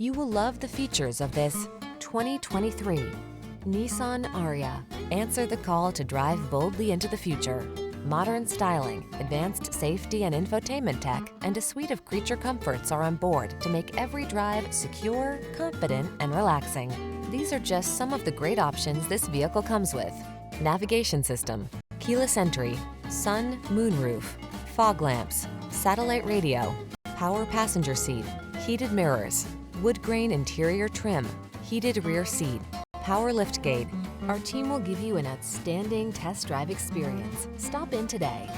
You will love the features of this 2023 Nissan Ariya. Answer the call to drive boldly into the future. Modern styling, advanced safety and infotainment tech, and a suite of creature comforts are on board to make every drive secure, confident, and relaxing. These are just some of the great options this vehicle comes with: navigation system, keyless entry, sun, moonroof, fog lamps, satellite radio, power passenger seat, heated mirrors, wood grain interior trim, heated rear seat, power liftgate. Our team will give you an outstanding test drive experience. Stop in today.